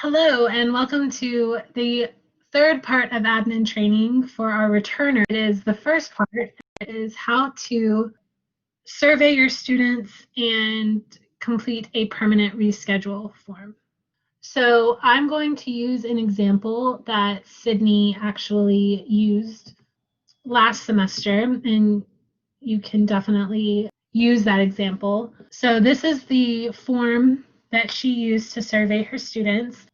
Hello, and welcome to the third part of admin training for our returner. It is the first part. It is how to survey your students and complete a permanent reschedule form. So I'm going to use an example that Sydney actually used last semester, and you can definitely use that example. So this is the form that she used to survey her students.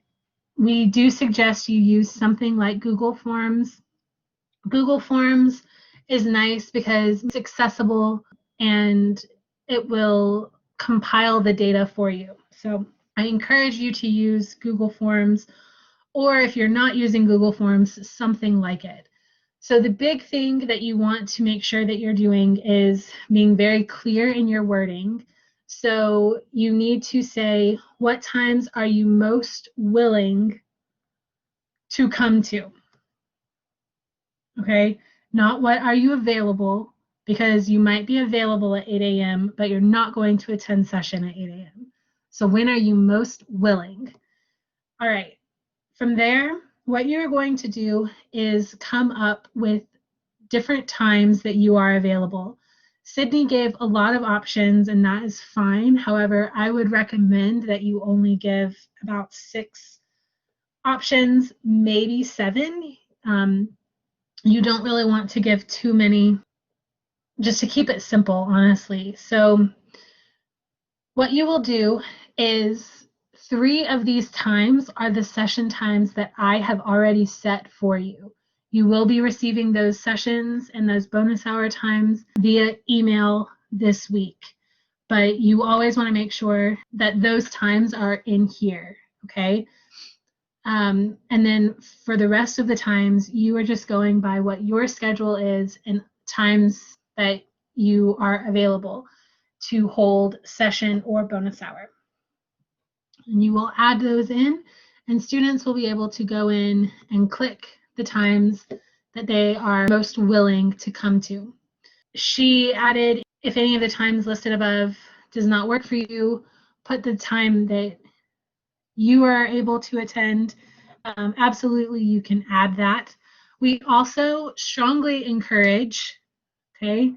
We do suggest you use something like Google Forms. Google Forms is nice because it's accessible and it will compile the data for you. So I encourage you to use Google Forms, or if you're not using Google Forms, something like it. So the big thing that you want to make sure that you're doing is being very clear in your wording. So you need to say, what times are you most willing to come to? Okay, not what are you available, because you might be available at 8 a.m., but you're not going to attend session at 8 a.m. So when are you most willing? All right, from there, what you're going to do is come up with different times that you are available. Sydney gave a lot of options, and that is fine. However, I would recommend that you only give about 6 options, maybe 7. You don't really want to give too many, just to keep it simple, honestly. So what you will do is 3 of these times are the session times that I have already set for you. You will be receiving those sessions and those bonus hour times via email this week, but you always want to make sure that those times are in here, okay? And then for the rest of the times, you are just going by what your schedule is and times that you are available to hold session or bonus hour. And you will add those in, and students will be able to go in and click the times that they are most willing to come to. She added, if any of the times listed above does not work for you, put the time that you are able to attend. Absolutely, you can add that. We also strongly encourage, okay,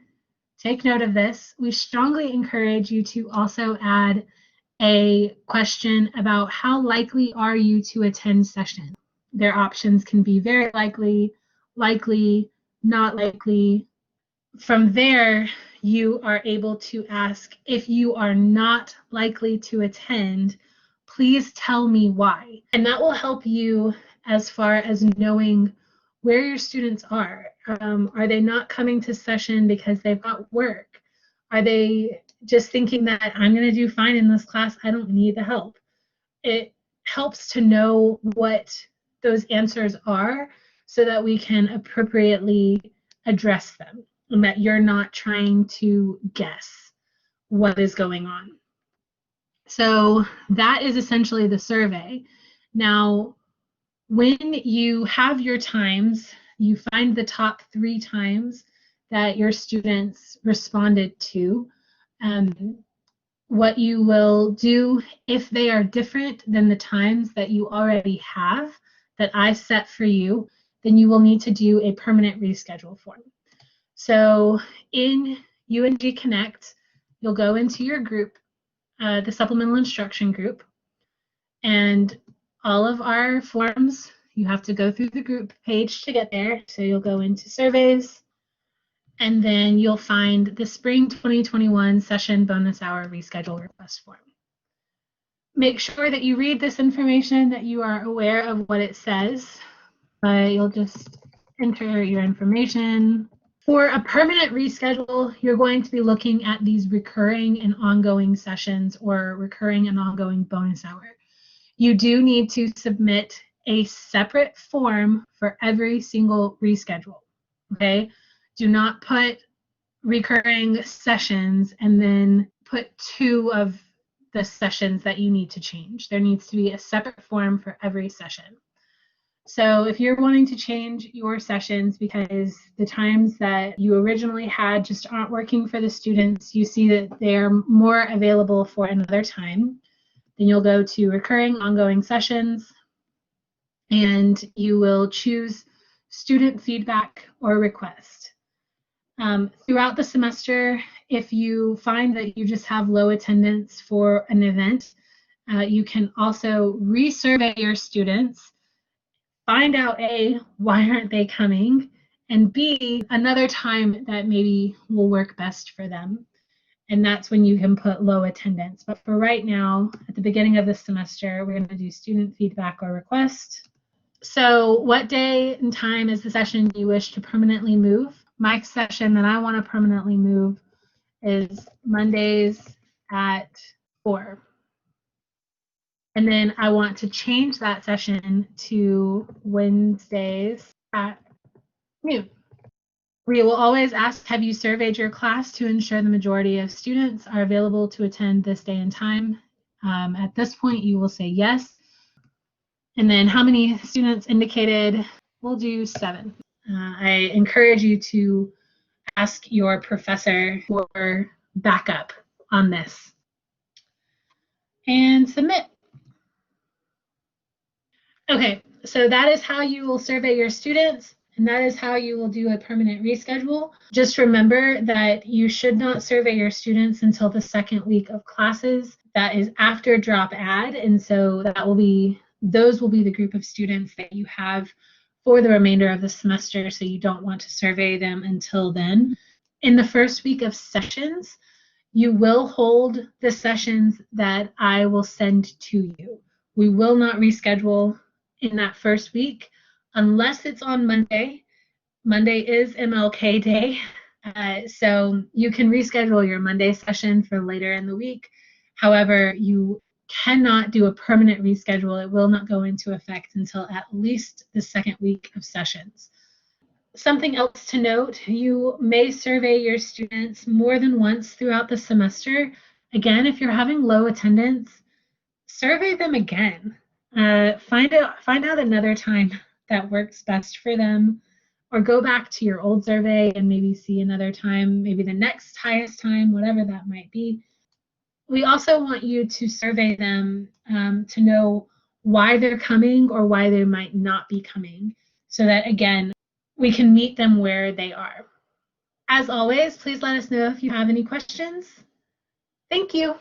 take note of this, we strongly encourage you to also add a question about how likely are you to attend session. Their options can be very likely, likely, not likely. From there, you are able to ask, if you are not likely to attend, please tell me why. And that will help you as far as knowing where your students are. Are they not coming to session because they've got work? Are they just thinking that I'm going to do fine in this class, I don't need the help? It helps to know what those answers are so that we can appropriately address them and that you're not trying to guess what is going on. So that is essentially the survey. Now, when you have your times, you find the top 3 times that your students responded to. What you will do, if they are different than the times that you already have that I set for you, then you will need to do a permanent reschedule form. So in UNG Connect, you'll go into your group, the supplemental instruction group, and all of our forms, you have to go through the group page to get there. So you'll go into surveys, and then you'll find the spring 2021 session bonus hour reschedule request form. Make sure that you read this information, that you are aware of what it says, but you'll just enter your information. For a permanent reschedule, you're going to be looking at these recurring and ongoing sessions or recurring and ongoing bonus hour. You do need to submit a separate form for every single reschedule, okay? Do not put recurring sessions and then put 2 of the sessions that you need to change. There needs to be a separate form for every session. So if you're wanting to change your sessions because the times that you originally had just aren't working for the students, you see that they're more available for another time, then you'll go to recurring ongoing sessions, and you will choose student feedback or request. Throughout the semester, if you find that you just have low attendance for an event, you can also resurvey your students, find out A, why aren't they coming, and B, another time that maybe will work best for them. And that's when you can put low attendance. But for right now, at the beginning of the semester, we're going to do student feedback or request. So what day and time is the session you wish to permanently move? My session that I want to permanently move is Mondays at 4. And then I want to change that session to Wednesdays at noon. We will always ask, have you surveyed your class to ensure the majority of students are available to attend this day and time? At this point, you will say yes. And then how many students indicated? We'll do 7. I encourage you to ask your professor for backup on this. And submit. Okay, so that is how you will survey your students, and that is how you will do a permanent reschedule. Just remember that you should not survey your students until the second week of classes. That is after drop add, and so those will be the group of students that you have for the remainder of the semester, so you don't want to survey them until then. In the first week of sessions, you will hold the sessions that I will send to you. We will not reschedule in that first week unless it's on Monday. Monday is MLK Day, so you can reschedule your Monday session for later in the week. However, you cannot do a permanent reschedule. It will not go into effect until at least the second week of sessions. Something else to note, you may survey your students more than once throughout the semester. Again, if you're having low attendance, survey them again. Find out another time that works best for them, or go back to your old survey and maybe see another time, maybe the next highest time, whatever that might be. We also want you to survey them to know why they're coming or why they might not be coming, so that, again, we can meet them where they are. As always, please let us know if you have any questions. Thank you.